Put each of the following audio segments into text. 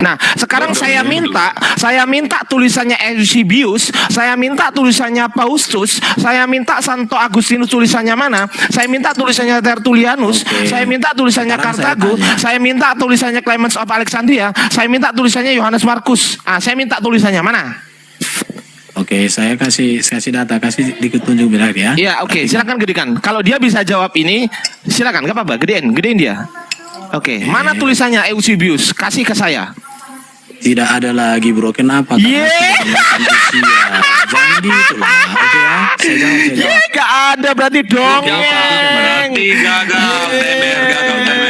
Nah, sekarang saya minta tulisannya Eusebius, saya minta tulisannya Faustus, saya minta Santo Agustinus tulisannya mana, saya minta tulisannya Tertullianus, saya minta tulisannya Kartago, saya minta tulisannya Clemens of Alexandria, saya minta tulisannya Yohanes Markus. Saya minta tulisannya mana? Oke, saya kasih data, kasih ditunjuk bilang ya. Iya, oke, silakan gedekan. Kalau dia bisa jawab ini, silakan, gak apa-apa, gedein dia. Oke, mana tulisannya Eusebius? Kasih ke saya. Tidak ada lagi bro, kenapa? Jangan gitu lah, oke ya. Saya jawab. Gak ada berarti dong. Berarti gagal, gagal.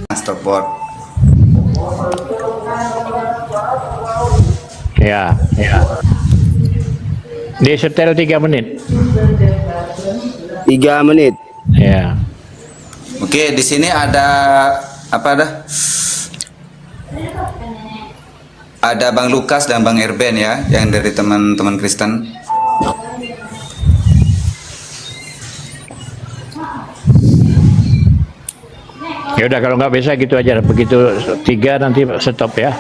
Masterboard. Ya. Di setel 3 menit. 3 menit. Ya. Oke, di sini ada apa dah? Ada Bang Lukas dan Bang Erben ya, yang dari teman-teman Kristen. Ya udah kalau nggak bisa gitu aja. Begitu 3 nanti stop ya.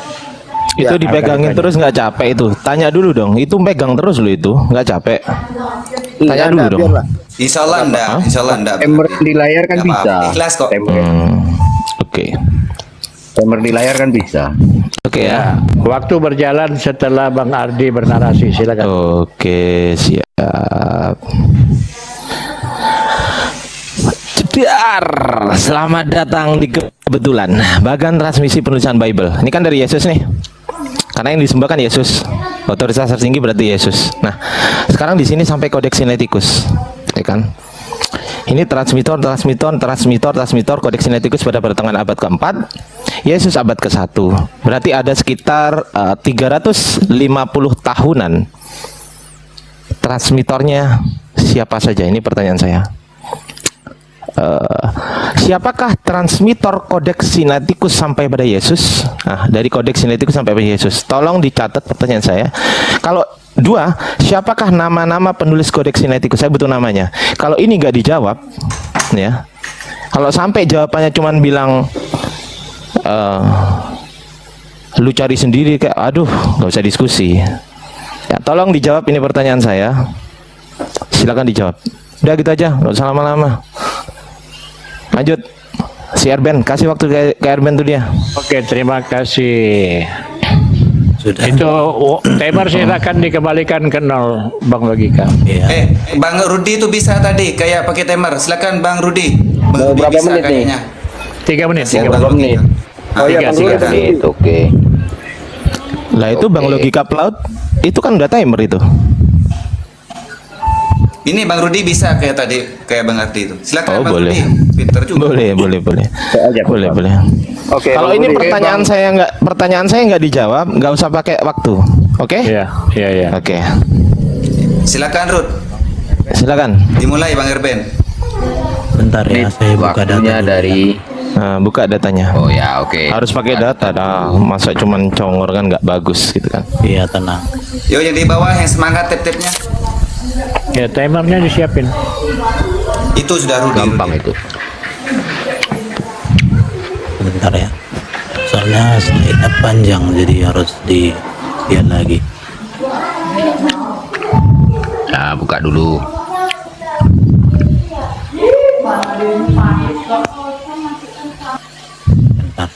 Itu Ya, dipegangin akan- terus nggak capek itu. Tanya dulu dong. Itu pegang terus lo itu, nggak capek. Tanya dulu dong. Biarlah. Insya Allah enggak. Timer di layar kan Nggak bisa. apa-apa, ikhlas kok. Oke. Timer di layar kan bisa. Oke ya. Waktu berjalan setelah Bang Ardi bernarasi, silakan. Oke, siap. Jedar. Selamat datang di kebetulan bagan transmisi penulisan Bible. Ini kan dari Yesus nih. Karena yang disembah kan Yesus. Otoritas tertinggi berarti Yesus. Nah, sekarang di sini sampai Codex Sinaiticus. Ya kan? Ini transmitor, Codex Sinaiticus pada pertengahan abad ke-4, Yesus abad ke-1. Berarti ada sekitar 350 tahunan. Transmitornya siapa saja? Ini pertanyaan saya. Siapakah transmitor Codex Sinaiticus sampai pada Yesus? Nah, dari Codex Sinaiticus sampai pada Yesus. Tolong dicatat pertanyaan saya. Kalau 2, siapakah nama-nama penulis Codex Sinaiticus? Saya butuh namanya. Kalau ini nggak dijawab, ya. Kalau sampai jawabannya cuman bilang, lu cari sendiri, kayak, aduh, nggak usah diskusi. Ya, tolong dijawab ini pertanyaan saya. Silakan dijawab. Udah gitu aja, nggak usah lama-lama. Lanjut, si Erben, kasih waktu ke Erben tuh dia. Oke, terima kasih. Sudah. Itu timer silakan dikembalikan ke 0, Bang Logika. Iya. Bang Rudi itu bisa tadi kayak pakai timer. Silakan Bang Rudi. Mau Rudi berapa bisa menit nih? kayaknya. 3 menit. Siap, 3 Bang menit. menit. Ah, Oh iya, tiga, Bang tiga Rudi. menit. Oke. Lah itu Bang Logika Cloud, itu kan udah timer itu. Ini Bang Rudi bisa kayak tadi, kayak Bang Ardi itu. Silakan Oh, Bang boleh. Rudi. Pinter juga. Boleh. Aja, Boleh. Oke. Kalau Bang ini Rudi. pertanyaan saya nggak dijawab, nggak usah pakai waktu. Oke? Iya. Oke. Silakan Rud. Silakan. Dimulai Bang Erben. Bentar ya, saya buka data Waktunya dulu. dari. Nah, buka datanya. Oh ya, oke. Harus pakai data. Nah, masa cuman congor kan nggak bagus gitu kan. Iya, tenang. Yo yang di bawah yang semangat tip-tipnya. Ya, timernya disiapin. Itu sudah Rudi. Gampang Rudi. itu. Bentar ya. Soalnya slide-nya panjang, jadi harus dilihat lagi. Nah, buka dulu. Bentar.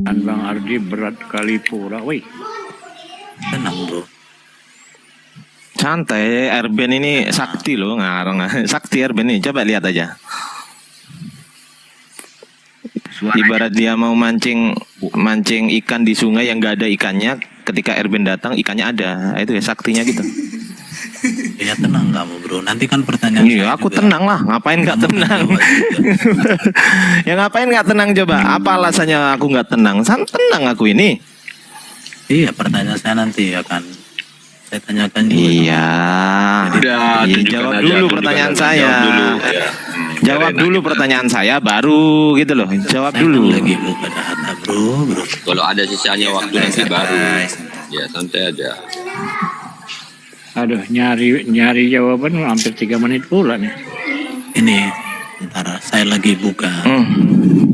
Bang Ardi berat kali pura, woi. Tenang bro. Santai, Erben ini sakti loh, ngarang. Sakti Erben ini, coba lihat aja. Ibarat dia mau mancing ikan di sungai yang nggak ada ikannya, ketika Erben datang ikannya ada. Nah, itu ya saktinya gitu. Ya tenang kamu bro. Nanti kan pertanyaan Iya, saya aku juga. tenang lah. Ngapain nggak Kamu tenang? menjawab juga. Ya ngapain nggak tenang coba? Apa alasannya aku nggak tenang? Tenang aku ini. Iya, pertanyaan saya nanti akan saya tanyakan juga. Iya. Udah, Iya, tunjukkan jawab aja, dulu tunjukkan pertanyaan aja. saya. Jawab dulu. Ya. Jawab biar dulu enak. pertanyaan saya baru gitu loh. Jawab Saya dulu. kan lagi buka data bro. Kalau ada sisanya waktu nanti baru. Ya, santai aja. Aduh, nyari jawaban hampir 3 menit pula nih. Ini ntar saya lagi buka.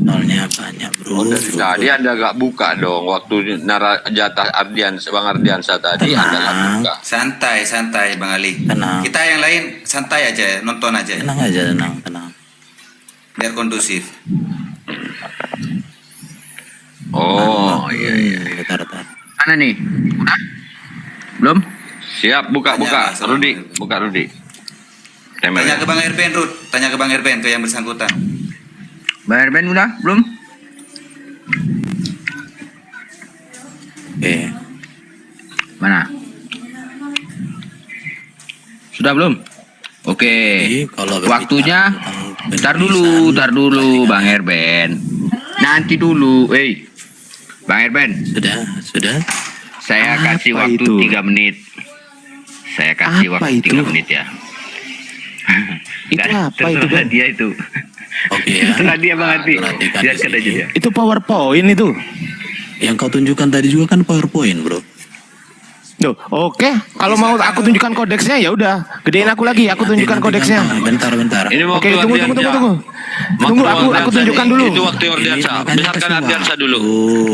Soalnya banyak bro. Tadi Anda gak buka dong waktu jatah Bang Ardiansa tadi Anda gak buka. Santai Bang Ali. Tenang. Kita yang lain santai aja, nonton aja. Tenang aja, tenang. Biar kondusif. Oh, iya. Bentar. Mana nih? Udah? Belum? Siap, buka. Tanya, Mas. Rudi, buka Rudi. Tanya ke Bang Erben, Rud. Tanya ke Bang Erben, ke yang bersangkutan. Bayar Ben udah? Belum? Oke. Mana? Sudah belum? Oke. Jadi, kalau berbicara Waktunya tentang tar dulu Bang Erben. Nanti dulu. Bang Erben, Sudah. saya Apa kasih waktu itu? 3 menit. Saya kasih Apa waktu itu? 3 menit ya. Itu apa itu, Terserah Ben? dia itu. Oke ya. Terserah dia Bang Ardi. Perhatikan di Biarkan sini. aja dia. Itu PowerPoint itu. Yang kau tunjukkan tadi juga kan PowerPoint, bro. Loh, oke. Kalau mau aku tunjukkan kodeksnya ya udah. Gedein aku lagi, aku tunjukkan Nanti kodeksnya. Bentar. Ini Oke, waktu tunggu. Ardiansa. Tunggu, aku tunjukkan dulu. Itu waktu Ardiansa. Ini makanya Besarkan kasih Ardiansa waktu. dulu.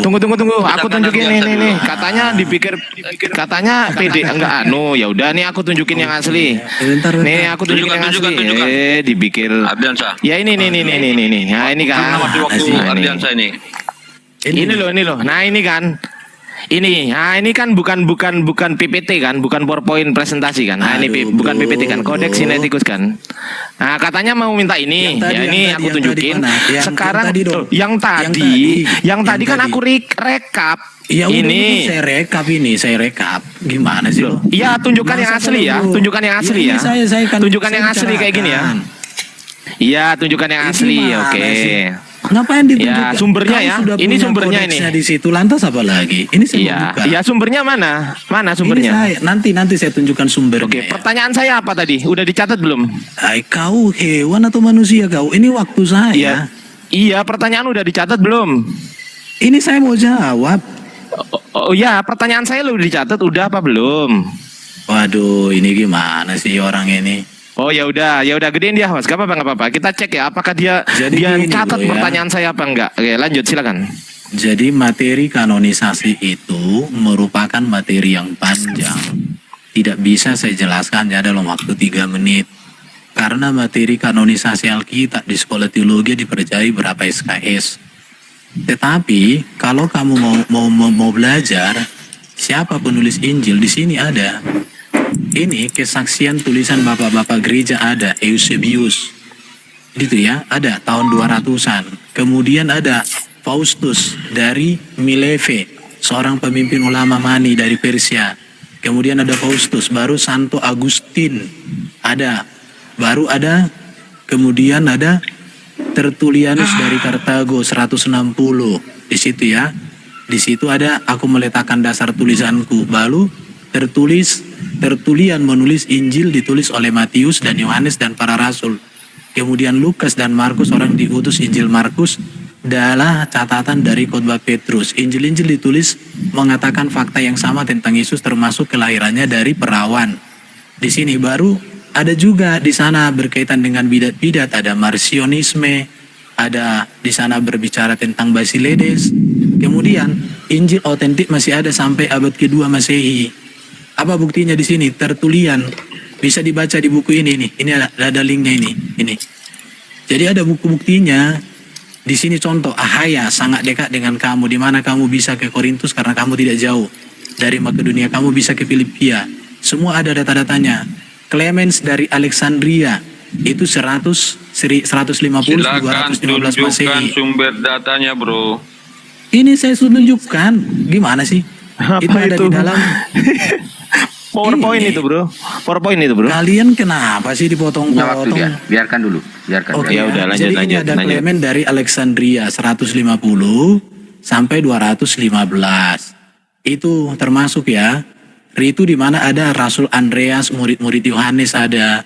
Tunggu. Aku Misalkan tunjukin Ardiansa nih. dulu. Katanya katanya PD enggak ya udah nih aku tunjukin yang asli. Bentar. Nih aku tunjukin yang asli. Tunjukkan. Dipikir. Ardiansa. Ya ini nih. Nah, ini kan. Waktu Nah, ini. Ardiansa ini. Ini loh. Nah, ini kan. Ini kan bukan PPT kan, bukan PowerPoint presentasi kan. Nah, ini Aduh, bukan bro, PPT kan, kodeks bro. sinetikus kan. Nah, katanya mau minta ini. Yang tadi, Ya yang ini tadi, aku yang tunjukin. tadi mana? Sekarang yang tadi dong. yang tadi kan aku rekap. Ya udah Ini. saya rekap. Gimana sih lo? Iya, tunjukkan yang Masa asli ya. bro? Tunjukkan yang asli ini ya. saya kan Tunjukkan yang saya asli kayak gini ya. bicarakan. Iya, tunjukkan yang Ini asli. gimana Oke. sih? Ngapain ditunjukkan? Ya, sumbernya Kau ya. sudah Ini punya sumbernya kodeksnya ini. di situ. Lantas apa lagi? Ini saya mau Iya, buka. iya sumbernya mana? Mana sumbernya? Ini saya, nanti saya tunjukkan sumbernya. Oke, ya. pertanyaan saya apa tadi? Udah dicatat belum? Kau hewan atau manusia kau? Ini waktu saya. Iya, pertanyaan udah dicatat belum? Ini saya mau jawab. Oh iya, pertanyaan saya udah dicatat udah apa belum? Waduh, ini gimana sih orang ini? Oh ya udah gedein dia host. Gak apa-apa. Kita cek ya apakah dia Jadi gini, catat bro, ya. pertanyaan saya apa enggak. Oke, lanjut silakan. Jadi materi kanonisasi itu merupakan materi yang panjang. Tidak bisa saya jelaskan ya dalam waktu 3 menit. Karena materi kanonisasi Alkitab di sekolah teologi dipercayai berapa SKS. Tetapi kalau kamu mau belajar siapa penulis Injil di sini ada. Ini kesaksian tulisan bapak-bapak gereja ada Eusebius. Gitu ya, ada tahun 200-an. Kemudian ada Faustus dari Mileve, seorang pemimpin ulama Mani dari Persia. Kemudian ada Faustus, baru Santo Agustin. Baru ada kemudian ada Tertullianus dari Kartago 160. Di situ ya. Di situ ada aku meletakkan dasar tulisanku. Baru Tertullian menulis Injil ditulis oleh Matius dan Yohanes dan para rasul. Kemudian Lukas dan Markus orang diutus Injil Markus adalah catatan dari khotbah Petrus. Injil-Injil ditulis mengatakan fakta yang sama tentang Yesus termasuk kelahirannya dari perawan. Di sini baru ada juga di sana berkaitan dengan bidat-bidat, ada Marcionisme, ada di sana berbicara tentang Basiledes. Kemudian Injil otentik masih ada sampai abad kedua Masehi. Apa buktinya di sini? Tertullian bisa dibaca di buku ini nih. Ini ada linknya ini. Jadi ada buku buktinya. Di sini contoh Ahaya sangat dekat dengan kamu. Di mana kamu bisa ke Korintus karena kamu tidak jauh dari Makedonia. Kamu bisa ke Filipia. Semua ada data-datanya. Clemens dari Alexandria itu 150 Silakan 215 tunjukkan Masehi. sumber datanya, bro. Ini saya sudah tunjukkan. Gimana sih? Apa itu ada itu? di dalam PowerPoint Ini. itu, Bro. PowerPoint itu, Bro. Kalian kenapa sih Punya waktu dipotong-potong? dia. Biarkan dulu. Biarkan. Oke, Ya udah, lanjut, jadi ini lanjut, ada lanjut. Clement dari Alexandria 150 sampai 215. Itu termasuk ya. Itu di mana ada Rasul Andreas, murid-murid Yohanes ada.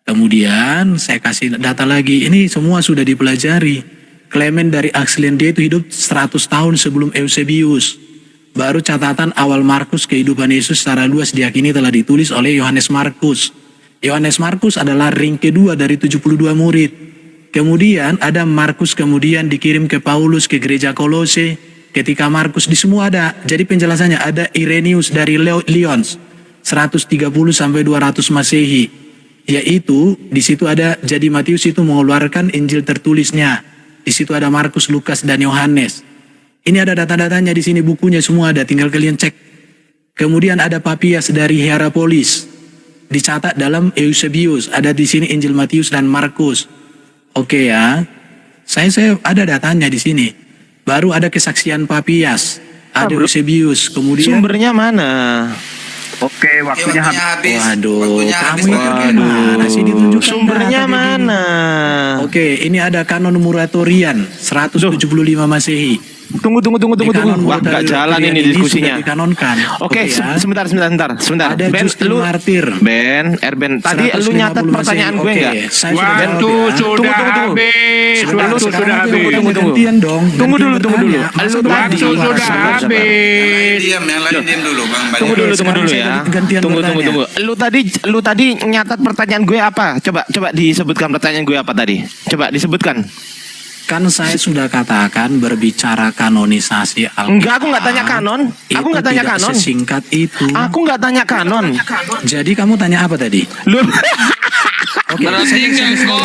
Kemudian saya kasih data lagi. Ini semua sudah dipelajari. Clement dari Alexandria itu hidup 100 tahun sebelum Eusebius. Baru catatan awal Markus kehidupan Yesus secara luas diyakini telah ditulis oleh Yohanes Markus. Yohanes Markus adalah ring kedua dari 72 murid. Kemudian ada Markus kemudian dikirim ke Paulus ke gereja Kolose. Ketika Markus di semua ada. Jadi penjelasannya ada Irenaeus dari Lyons 130 sampai 200 Masehi. Yaitu di situ ada jadi Matius itu mengeluarkan Injil tertulisnya. Di situ ada Markus, Lukas dan Yohanes. Ini ada data-datanya di sini, bukunya semua ada, tinggal kalian cek. Kemudian ada Papias dari Hierapolis. Dicatat dalam Eusebius, ada di sini Injil Matius dan Markus. Oke ya. Saya ada datanya di sini. Baru ada kesaksian Papias, ada Eusebius, kemudian Sumbernya mana? Oke, waktunya habis. Waduh, Waktunya kamu habis, itu Bang. gimana sih ditunjukkan Sumbernya data kayak gini? mana? Oke, ini ada kanon Muratorian 175 Masehi. Tunggu. Di kanon Wah, nggak Muratorian jalan ini sudah diskusinya. dikanonkan. Oke, ya. sebentar. Ada Ben, Justin lu Martir. Erben, tadi lu 150 nyatat pertanyaan gue Masehi. nggak? Oke, saya sudah Waktu jawab ya. sudah Tunggu. habis. Sebentar, Waktu sekarang sudah aku habis. mau gantian dong. Tunggu Gantian dulu. bertanya. Lu Masa tadi- Waktu berdua? sudah Sabar. habis. Yang lain diam dulu, Bang. Balik. Tunggu dulu sekarang saya ya. gantian Tunggu. bertanya. Lu tadi nyatat pertanyaan gue apa? Coba disebutkan pertanyaan gue apa tadi? Coba disebutkan. Kan saya sudah katakan berbicara kanonisasi Alkitab. Enggak, aku nggak tanya kanon. Aku Itu nggak tanya tidak kanon. sesingkat itu. Aku nggak tanya kanon. Jadi kamu tanya apa tadi? Lu Oke,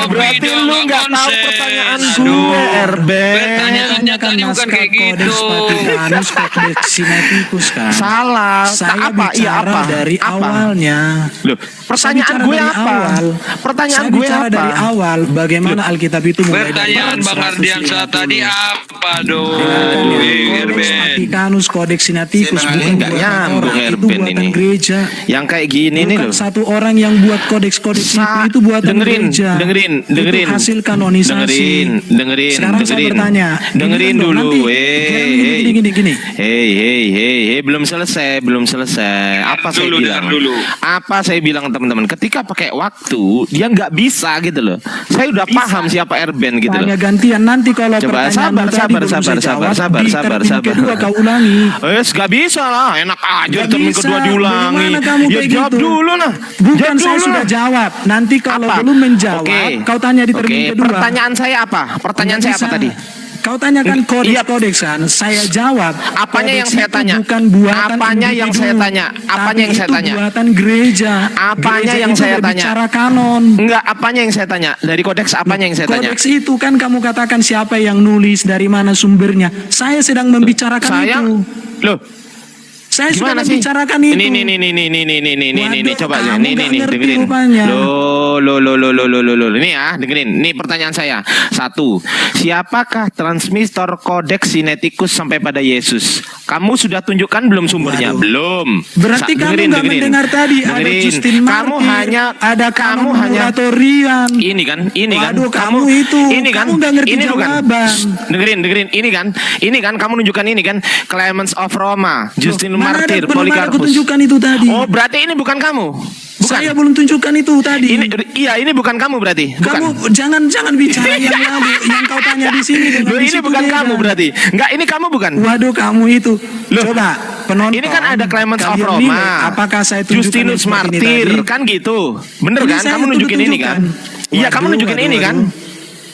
berarti lu nggak tahu pertanyaan gue, Erben. Pertanyaannya kan tadi bukan kayak Kodeks gitu. Vatikanus, Kodeks Sinaiticus kan. Salah. Saya apa? Iya bicara apa? dari Apa? awalnya. Loh, pertanyaan Saya gue bicara apa? dari awal. Pertanyaan Saya gue bicara apa? dari awal bagaimana Alkitab itu mulai dari Pertanyaan tahun Bang Ardiansa 150. tadi apa dong? Kodeks Erben. Vatikanus, Kodeks Sinaiticus, Saya bukan nggak buatan nyambung, orang, itu Erben buatan ini. gereja. Yang kayak gini nih Bukan loh. satu orang yang buat kodeks-kodeks itu buatan gereja. dengerin. Itu hasil kanonisasi. Dengerin. Sekarang saya bertanya. Dengerin Gini dong, dulu. nanti- gini. Hei, belum selesai. Apa saya Dulu, bilang? dengar dulu. Apa saya bilang teman-teman? Ketika pakai waktu, dia nggak bisa gitu loh. Saya udah paham siapa Erben gitu loh. Tanya gantian nanti kalau Coba, pertanyaan sabar. kedua kau ulangi. Gak bisa lah, enak aja Nggak termin bisa. kedua diulangi. Bagaimana kamu Ya kayak jawab gitu? dulu lah. Bukan Jawab saya dulu sudah lah. jawab. Nanti kalau Apa? belum menjawab, Oke. kau tanya di termin Oke, kedua. pertanyaan saya apa? Pertanyaan saya apa Nggak tadi? bisa. Kau tanyakan kodeks kan, saya jawab. Apanya yang kodeks saya itu tanya? Bukan buatan Apanya yang individu, saya tanya? Apanya tapi yang saya itu tanya? buatan gereja. Apanya Gereja yang itu saya tanya? berbicara kanon. Enggak, apanya yang saya tanya? Dari kodeks apanya yang saya tanya? Kodeks itu kan kamu katakan siapa yang nulis, dari mana sumbernya. Saya sedang membicarakan Saya itu. loh, Saya sudah gimana sih? membicarakan itu. Ini coba Waduh, ya. kamu Nih nggak ngerti dengerin. rupanya. Loh. Ini ya, dengerin. Ini pertanyaan saya. 1. Siapakah transmitter kodeks Sinaiticus sampai pada Yesus? Kamu sudah tunjukkan belum sumbernya? Waduh. Belum. Berarti kamu nggak mendengar tadi ada Dengerin. Justin Kamu Martir, hanya ada kamu hanya Muratorian. ini kan Waduh, kamu itu, ini kan kamu nggak ngerti ini bukan. jawaban. Shh, dengerin ini kan kamu nunjukkan ini kan Clemens of Roma, Justin Mana Martir, belum ada aku Polycarpus. tunjukkan itu tadi. Oh, berarti ini bukan kamu. Bukan. Saya belum tunjukkan itu tadi. Ini bukan kamu berarti. Bukan. Kamu jangan bicara yang lalu, yang kau tanya di sini. dengan Loh, di ini situ bukan beda. kamu berarti. Enggak, ini kamu bukan. Waduh, kamu itu. Loh, Coba penonton. Ini kan ada Clemens of kalian Roma. nilai apakah saya tunjukkan Justinus yang seperti ini Martir tadi? kan gitu. Bener Ini kan? saya Kamu nunjukin ini kan? tunjukkan. Iya, kamu Waduh, nunjukin ini kan?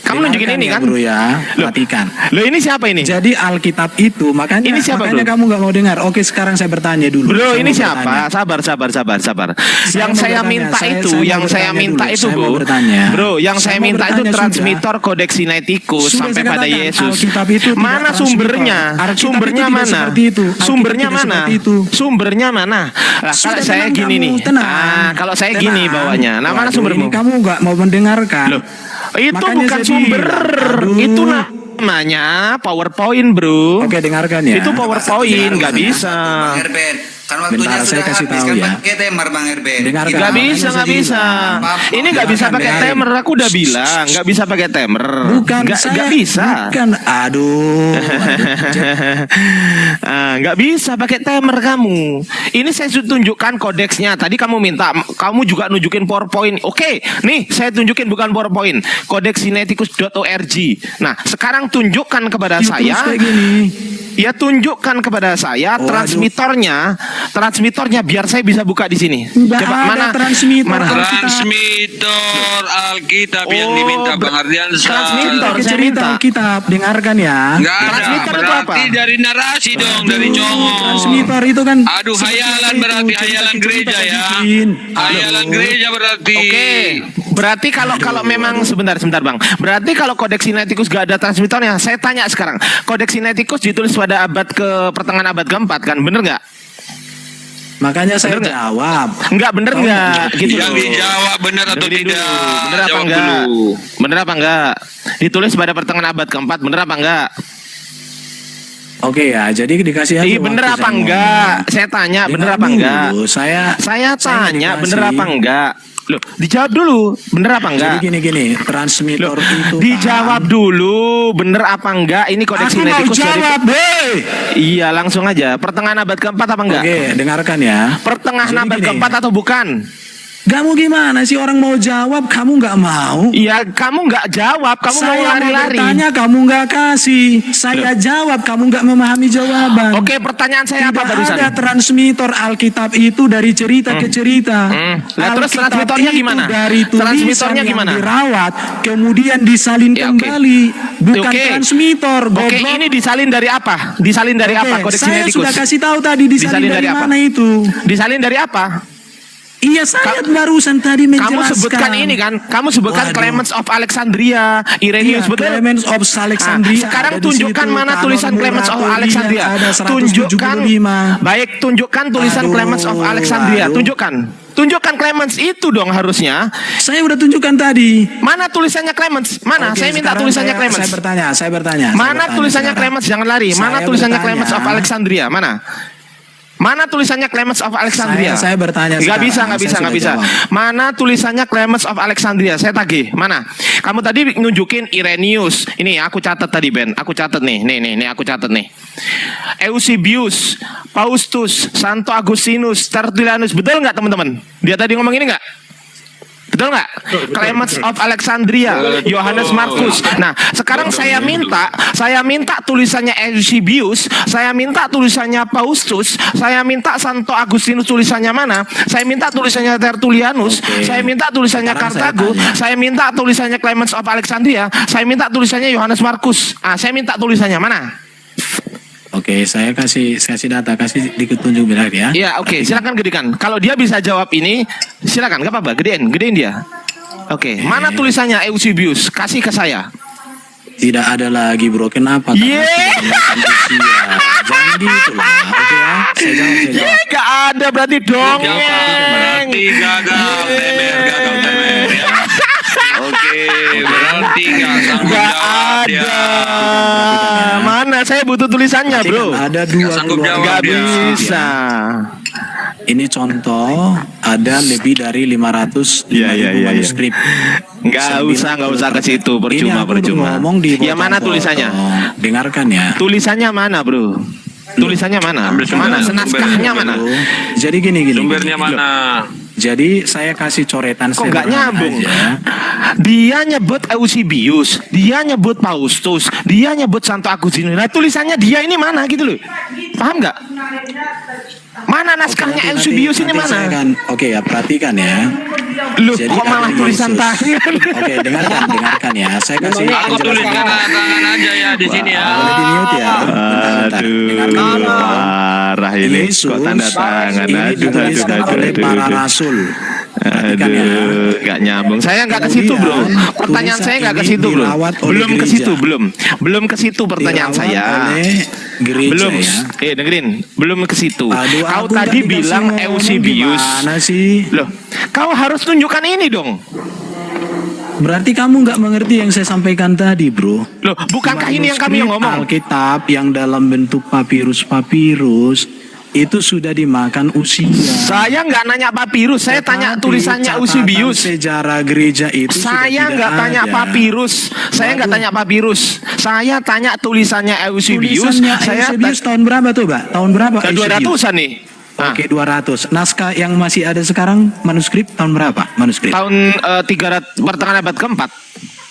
Kamu nunjukin ini ya, kan? bro ya, Loh, perhatikan. Loh, ini siapa ini? Jadi Alkitab itu makanya Ini siapa, makanya bro? kamu nggak mau dengar. Oke, sekarang saya bertanya dulu. Bro, Saya ini mau siapa? bertanya. Sabar. Saya Yang mau saya bertanya. minta Saya itu, mau yang saya bertanya minta dulu. itu, Saya mau Bro. bertanya. Bro, yang saya Saya mau minta itu bertanya transmitter kodeks Sinaiticus Sudah sampai saya pada katakan, Yesus. Alkitab itu tidak Mana transmitter. sumbernya? Alkitab Sumbernya itu tidak mana? seperti itu. Alkitab Sumbernya tidak mana? seperti itu. Sumbernya mana? Lah, Sudah, kalau saya tenang gini kamu, nih. tenang. Kalau saya Tenang. gini bawanya. Nah, mana Waduh, sumbermu? ini kamu nggak mau mendengarkan. Loh, itu Makanya bukan saya sumber. bilang, aduh. Itu namanya PowerPoint, Bro. Oke, dengarkan ya. Itu PowerPoint, nggak bisa. Bang Erben, Kan waktunya Bentar, saya sudah kasih habis tahu kan ya. pakai timer Bang Erben. Dengarkan. Nggak bisa, Makanya nggak saya bisa. bilang. Ini nggak bisa pakai Dengarin. timer. Aku udah bilang nggak bisa pakai timer. Bukan Nggak bisa. Bukan. Aduh. Nggak bisa pakai timer kamu. Ini saya tunjukkan kodeksnya. Tadi kamu minta, kamu juga nunjukin PowerPoint. Oke, nih saya tunjukin bukan PowerPoint. Kodeks sinetikus.org. Nah, sekarang tunjukkan kepada Terus saya. kayak gini. Ya tunjukkan kepada saya Oh, transmitornya biar saya bisa buka di sini. Nggak Coba ada mana transmitor. mana Transmitor Alkitab yang diminta Bang Ardiansa. transmitor. Kita saya cerita minta. Alkitab, dengarkan ya. Enggak ada. Transmitor itu Berarti apa? dari narasi dong, dari congong. Transmitor itu kan. Aduh, hayalan berarti hayalan gereja ya. Hayalan gereja berarti. Oke, berarti kalau memang sebentar Bang. Berarti kalau kodeks sinetikus gak ada transmitornya, saya tanya sekarang. Kodeks sinetikus ditulis pada abad pertengahan abad keempat kan, bener nggak? Makanya saya Bener nggak? jawab. Enggak, bener nggak? Gitu Yang loh. dijawab benar atau Dengerin tidak? dulu. Bener apa Jawab enggak? dulu. Bener apa enggak? Ditulis pada pertengahan abad keempat, bener apa enggak? Oke ya, jadi dikasih aja. Iya bener waktu apa saya enggak? ngomong. Saya tanya bener Dengar apa enggak? dulu, Saya tanya dikasih. bener apa enggak? Loh, dijawab dulu, bener apa enggak? Jadi gini, transmitor itu. Dijawab kan. dulu, bener apa enggak? Ini kodeks Aku mau sinetikus jawab, hei. Iya, langsung aja. Pertengahan abad keempat apa enggak? Oke, dengarkan ya. Pertengahan Jadi abad gini. keempat atau bukan? Kamu gimana sih orang mau jawab, kamu nggak mau? Iya, kamu nggak jawab, kamu mau Saya lari-lari. bertanya, kamu nggak kasih. Saya jawab, kamu nggak memahami jawaban. Oke, pertanyaan saya apa Tidak barusan? ada transmitor Alkitab itu dari cerita ke cerita. Lah, terus Alkitab transmitornya itu gimana? Dari tulisan Transmitornya yang gimana? dirawat, kemudian disalin Ya, oke. kembali. Bukan Oke. transmitor, goblok. Oke, ini disalin dari apa? Disalin dari apa? Oke, Kodeks saya sinetikus. sudah kasih tahu tadi disalin dari apa? mana itu. Disalin dari apa? Iya, saya barusan tadi menjelaskan. Kamu sebutkan ini kan? Kamu sebutkan Waduh. Clemens of Alexandria, Irenaeus, Iya, betul? Clemens of Alexandria. Sekarang ada di tunjukkan situ. mana Kanon tulisan Clemens of Muratolia Alexandria. ada 175. Tunjukkan. Baik, tunjukkan tulisan Aduh, Clemens of Alexandria. aduh. Tunjukkan. Tunjukkan Clemens itu dong harusnya. Saya udah tunjukkan tadi. Mana tulisannya Clemens? Mana? Oke, Saya minta sekarang tulisannya saya Clemens. bertanya. Mana tulisannya Clemens? Jangan lari. Mana Saya tulisannya bertanya. Clemens of Alexandria? Mana? Mana tulisannya Clemens of Alexandria? Saya bertanya Nggak bisa, sekarang. nggak bisa, Saya nggak bisa. sudah jawab. Mana tulisannya Clemens of Alexandria? Saya tagih. Mana? Kamu tadi nunjukin Irenaeus. Ini aku catat tadi, Ben. Aku catat nih. Nih, aku catat nih. Eusebius, Faustus, Santo Agustinus, Tertullianus. Betul nggak, teman-teman? Dia tadi ngomong ini nggak? Betul nggak? Clemens of Alexandria, Yohanes Markus. Nah, sekarang saya minta tulisannya Eusebius, saya minta tulisannya Faustus, saya minta Santo Agustinus tulisannya mana? Saya minta tulisannya Tertullianus, saya minta tulisannya Sekarang Kartago, saya minta tulisannya Clemens of Alexandria, saya minta tulisannya Yohanes Markus. Saya minta tulisannya mana? Oke, saya kasih data, kasih dikit tunjuk bilang ya. Iya, oke, silakan gedekan. Kalau dia bisa jawab ini, silakan, nggak apa-apa, gedein dia. Oke, mana tulisannya Eusebius? Kasih ke saya. Tidak ada lagi bro, kenapa? Yeay. Jangan gitu lah, oke ya. Saya jawab. Nggak ada berarti dong. Berarti gagal temer ya. Oke, berarti nggak sanggup Nggak jawab dia. ada. Mana? Saya butuh tulisannya, bro. Ada dua sanggup keluarga. jawab Nggak dia. bisa. Ini contoh, ada lebih dari 500 manuskrip. Nggak usah ke situ, percuma. Ngomong di Ya mana potong-potong. tulisannya? Dengarkan ya. Tulisannya mana, bro? Tulisannya mana? Ambil sumber- Mana? Senaskahnya mana? Jadi gini. Sumbernya mana? Jadi saya kasih coretan Kok nggak sederhana nyambung? aja. Dia nyebut Eusebius, dia nyebut Faustus, dia nyebut Santo Agustinus. Nah, tulisannya dia ini mana gitu loh? Paham nggak? Mana naskahnya Nanti- Eusebius ini nanti saya mana? akan- Oke ya, perhatikan ya. Loh, Jadi kok malah ada tulisan Yesus. tangan? Oke, dengarkan ya. Saya kasih Aku tulis tanda tangan aja ya di sini ya. Boleh di mute ya. Bentar. Dengarkan dulu. parah ini. Yesus Kok tanda tangan? ini dituliskan oleh para rasul. Perhatikan ya. Nggak nyambung. Saya nggak ke situ, bro. Kemudian, Pertanyaan saya nggak ke tulisan situ, ini bro. dirawat oleh Belum ke gereja. situ, belum ke situ pertanyaan Dirawat saya. oleh gereja Belum. ya. Dengerin. Belum ke situ. Aduh, Kau aku tadi nggak dikasih bilang ngomong, Eusebius. Gimana sih? Loh, kau harus tunjukkan ini dong. Berarti kamu nggak mengerti yang saya sampaikan tadi, bro. Loh, bukankah ini yang kami yang ngomong? Alkitab yang dalam bentuk papirus itu sudah dimakan usia. Saya nggak nanya papirus, saya tanya Tetapi tulisannya catatan Eusebius. sejarah gereja itu sudah Saya tidak nggak tanya ada. papirus, saya nggak Waduh. tanya papirus. Saya tanya tulisannya Eusebius. Tulisannya Saya Eusebius tahun berapa tuh, Pak? Tahun berapa? ke Eusebius? 200-an nih. Nah, Oke, 200. Naskah yang masih ada sekarang manuskrip tahun berapa? Manuskrip. tahun 300 pertengahan abad keempat.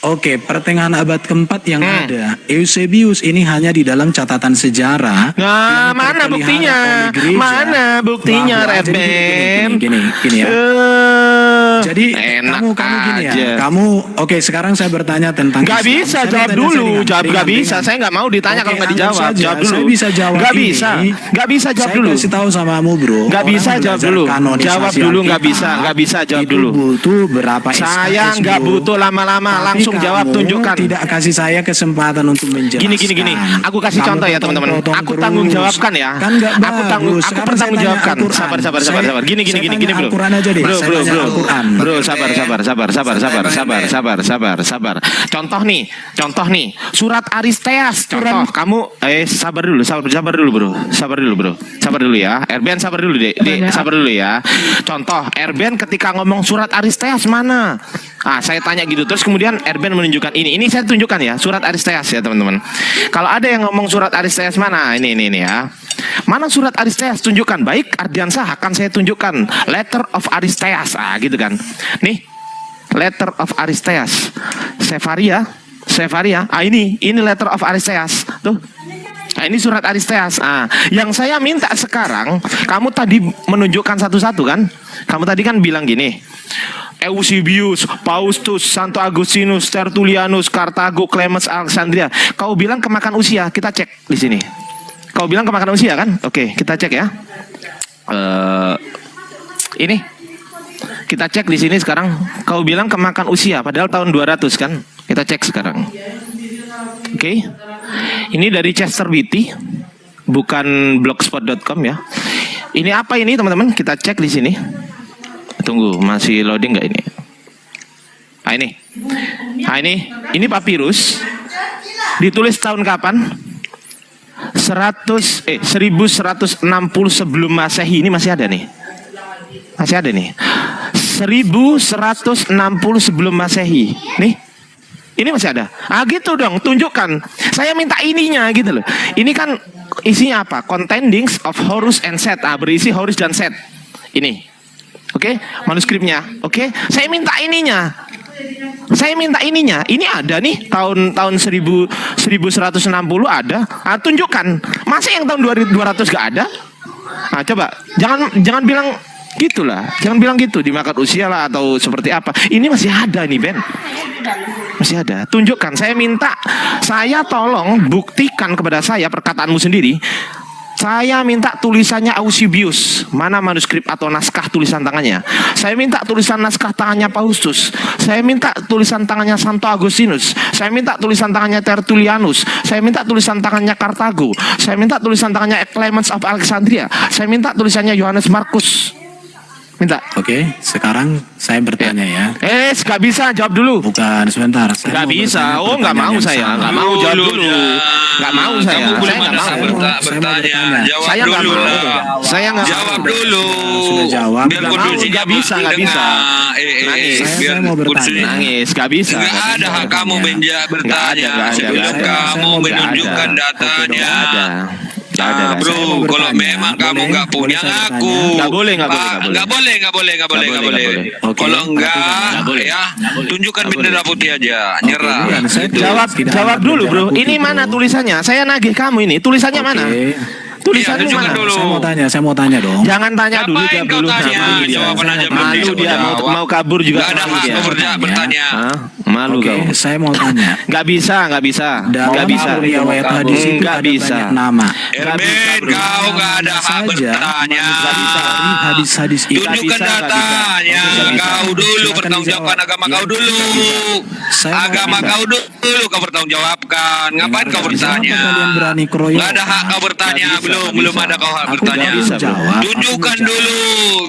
Oke, pertengahan abad keempat yang ada. Eusebius ini hanya di dalam catatan sejarah. Nah, yang mana terpelihara buktinya? oleh gereja. Mana buktinya, Bahwa- jadi Redben? gini ya. Jadi Enak kamu gini ya. aja. Kamu oke, sekarang saya bertanya tentang Gak Islam. bisa Saya jawab bertanya dulu, ringan, jawab gak ringan, bisa. ringan. Saya nggak mau ditanya Oke, kalau nggak anggap dijawab. saja. Jawab dulu. Saya bisa jawab Gak ini. bisa, gak bisa jawab Saya dulu. kasih tahu sama kamu, bro. Gak Orang bisa jawab belajar dulu. kanonisasi Jawab dulu nggak Alkitab, bisa, nggak bisa jawab itu dulu. butuh berapa Saya SKS, nggak bro. butuh lama-lama, Tapi langsung jawab, kamu tunjukkan. Tidak kasih saya kesempatan untuk menjelaskan. Gini. Aku kasih Kamu contoh ya teman-teman. potong Aku terus. tanggung jawabkan ya. Kan nggak Aku tanggung, bagus. aku Sekarang bertanggung saya jawabkan. tanya Al-Quran. Sabar. Saya Gini tanya bro. Al-Quran aja deh. Bro. Saya tanya Al-Quran. Bro, sabar. Contoh nih. Surat Aristeas. Contoh, kamu sabar dulu bro. Sabar dulu ya. Erben sabar dulu deh. Sabar dulu ya. Contoh, Erben ketika ngomong surat Aristeas mana? Ah, saya tanya gitu terus kemudian Erben menunjukkan ini. Ini saya tunjukkan ya, surat Aristeas ya, teman-teman. Kalau ada yang ngomong surat Aristeas mana? Ini ya. Mana surat Aristeas? Tunjukkan. Baik, Ardiansah akan saya tunjukkan. Letter of Aristeas. Ah, gitu kan. Nih. Letter of Aristeas. Sefaria. Ah, ini letter of Aristeas. Tuh. Nah, ini surat Aristeas. Ah, yang saya minta sekarang, kamu tadi menunjukkan satu-satu kan? Kamu tadi kan bilang gini. Eusebius, Faustus, Santo Agustinus, Tertullianus, Kartago, Clemens, Alexandria. Kau bilang kemakan usia, kita cek di sini. Kau bilang kemakan usia kan? Oke, kita cek ya. Ini kita cek di sini sekarang. Kau bilang kemakan usia, padahal tahun 200 kan? Kita cek sekarang. Oke. Ini dari Chester Beatty, bukan blogspot.com ya. Ini apa ini teman-teman? Kita cek di sini. Tunggu, masih loading nggak ini? Ini papirus. Ditulis tahun kapan? 1160 sebelum Masehi. Ini masih ada nih. 1160 sebelum Masehi. Nih. Ini masih ada. Ah gitu dong, tunjukkan. Saya minta ininya gitu loh. Ini kan isinya apa? Contendings of Horus and Set. Ah, berisi Horus dan Set. Ini. Oke, manuskripnya. Oke, saya minta ininya. Ini ada nih tahun 1160 ada. Ah, tunjukkan. Masa yang tahun 200 gak ada? Ah, coba. Jangan bilang gitulah. Jangan bilang gitu dimakan usia lah atau seperti apa. Ini masih ada nih, Ben. Masih ada. Tunjukkan. Saya tolong buktikan kepada saya perkataanmu sendiri. Saya minta tulisannya Eusebius. Mana manuskrip atau naskah tulisan tangannya? Saya minta tulisan naskah tangannya Faustus. Saya minta tulisan tangannya Santo Agustinus. Saya minta tulisan tangannya Tertullianus. Saya minta tulisan tangannya Kartago. Saya minta tulisan tangannya Clemens of Alexandria. Saya minta tulisannya Yohanes Markus. Minta. Oke, sekarang saya bertanya ya. Gak bisa, jawab dulu. Bukan, sebentar. Saya Gak mau bisa. bertanya Oh, gak mau pertanyaan yang saya. sama. Gak mau jawab dulu. Gak mau saya. Kamu belum Saya nggak ada mau. bertanya. Jawab Saya nggak dulu mau. lah. Saya nggak Jawab mau. dulu. Sudah jawab. Biar Nggak mau, kondisinya nggak bisa. nangis. Saya mau bertanya. Nangis, gak bisa. Nggak ada hak kamu bertanya nggak ada. sebelum Saya kamu mau menunjukkan datanya. Gak ada. Nah, bro, Saya mau kalau bertanya. memang kamu Boleh? nggak punya Boleh saya ngaku. bertanya? Nggak boleh. Nggak boleh. Oke, Kalau enggak, nggak boleh. ya tunjukkan Nggak bendera putih aja, nyerah. bukan. Saya Gitu. Jawab dulu, bro. Ini mana tulisannya? Saya nagih kamu ini. Tulisannya mana? Tulisanmu Iya, tunjukkan mana? dulu. Saya mau tanya dong. Jangan tanya dulu, Ngapain jawab kau dulu. tanya? Malu dia. Jawaban aja belum Malu bisa dia jawab. mau kabur juga. Nggak ada malu hak dia. kau bertanya. Hah? Malu Oke, kau. saya mau tanya. Gak bisa. Dalam Gak bisa. riwayat hadis itu Nggak ada bisa. banyak nama. Erben, kau nggak ada hak Saja bertanya. dari hadis-hadis itu. Tunjukkan bisa, nggak datanya. bisa. Kau dulu Silakan bertanggung jawabkan dijawab. agama Ya. kau dulu. Saya Agama mau- kau dulu kau bertanggungjawabkan. Ngapain kau bertanya? Kenapa kalian berani keroyokan? Nggak ada hak kau bertanya. Belum ada kau hak Aku bertanya. nggak bisa jawab. Tunjukkan Aku mau dulu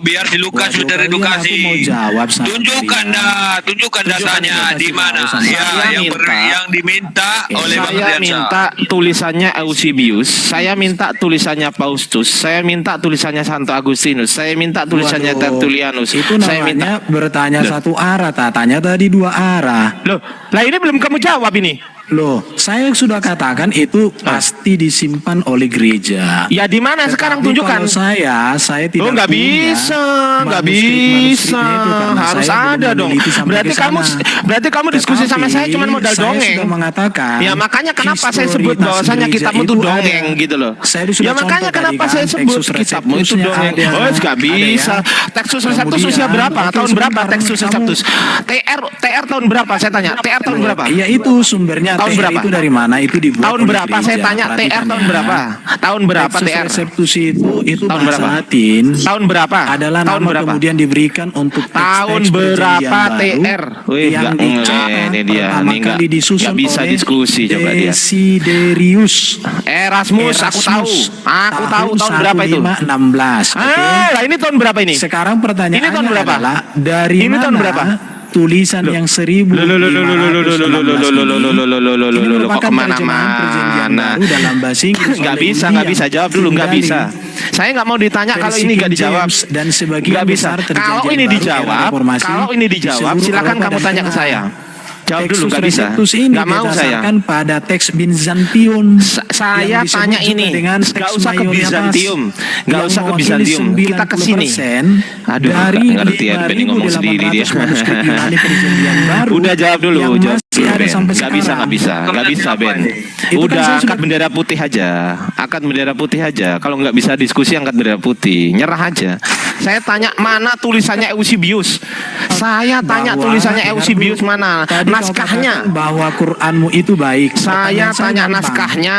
biar si Lukas Waduh, sudah kalian edukasi. aku mau jawab sama Tunjukkan kalian. tunjukkan datanya kasih di mana. tahu sama Ya, saya minta. yang diminta oleh Bang Saya Ardiansyah. minta tulisannya Eusebius, saya minta tulisannya Faustus, saya minta tulisannya Santo Agustinus, saya minta tulisannya Waduh, Tertullianus. Itu Saya minta. namanya bertanya satu arah, tanya tadi dua arah. Loh, lah ini belum kamu jawab ini. Loh, saya sudah katakan itu pasti disimpan oleh gereja. Ya di mana sekarang Tetapi tunjukkan. Kalau saya tidak Oh nggak punya bisa, nggak manuskrip-manuskripnya bisa, itu karena harus saya belum ada dong. meneliti sampai Berarti ke kamu, sana. berarti kamu diskusi sama saya Tetapi cuma modal saya dongeng. sudah mengatakan. Ya makanya kenapa saya histori sebut bahwasanya gereja kitabmu itu itu dongeng ada. gitu loh. Saya sudah Ya makanya contoh kenapa tadi saya kan, sebut Textus kitabmu itu Receptusnya dongeng. ada. Oh nggak Ada bisa. ya. Textus Receptus Kemudian, usia berapa? oke, Tahun berapa sebentar, Textus kamu- Receptus? TR tahun berapa? Saya tanya. TR tahun berapa? Iya itu sumbernya. Tahun TR berapa? itu dari mana? Itu dibuat Tahun oleh berapa? Saya gereja. tanya TR Perhatikan tahun ya. berapa? Tahun berapa Textus TR? Receptus itu Tahun bahasa berapa? Latin. Tahun berapa? Adalah Tahun nama berapa? kemudian diberikan untuk Tahun teks-teks berapa perjanjian TR? baru Wih, yang nggak, dicetak ini dia, pertama ini nggak- kali disusun nggak bisa oleh diskusi coba dia. Desiderius. Erasmus, aku tahu. Aku tahu tahun berapa itu. 1516. Lah ini tahun berapa ini? Sekarang pertanyaannya Ini tahun berapa? adalah dari Ini mana tahun berapa? tulisan yang 1516 ini merupakan terjemahan perjanjian baru dalam bahasa Inggris Nggak oleh bisa, William nggak bisa jawab dulu, nggak bisa. Tyndale. Saya nggak mau ditanya kalau Versi ini nggak King dijawab. James dan sebagian Nggak bisa. besar perjanjian Kalau ini baru era dijawab, reformasi kalau ini di dijawab, seluruh silakan Eropa kamu dan tanya ke Tengah. saya. Jawab dulu, Textus nggak bisa. Receptus ini Nggak mau saya. berdasarkan pada teks Byzantium. Saya yang disebut tanya juga ini, dengan nggak teks usah ke Mayoritas, Bizantium, nggak yang usah ke mewakili Bizantium, kita ke sini. 90% Aduh, dari nggak ngerti ya, Ben ngomong sendiri dia. 5.800 manuskrip Yunani perjanjian baru. Udah jawab dulu, yang jawab masih dulu ada Ben. sampai Nggak bisa, sekarang. nggak bisa, nggak bisa Ben. Itu kan Udah saya angkat sudah- bendera putih aja, angkat bendera putih aja. Kalau nggak bisa diskusi angkat bendera putih, nyerah aja. Saya tanya mana tulisannya Eusebius. Saya tanya Bahwa- tulisannya dengar Eusebius dulu. mana, Tadi kau naskahnya. katakan bahwa Quranmu itu baik. Saya Pertanyaan tanya gampang. naskahnya.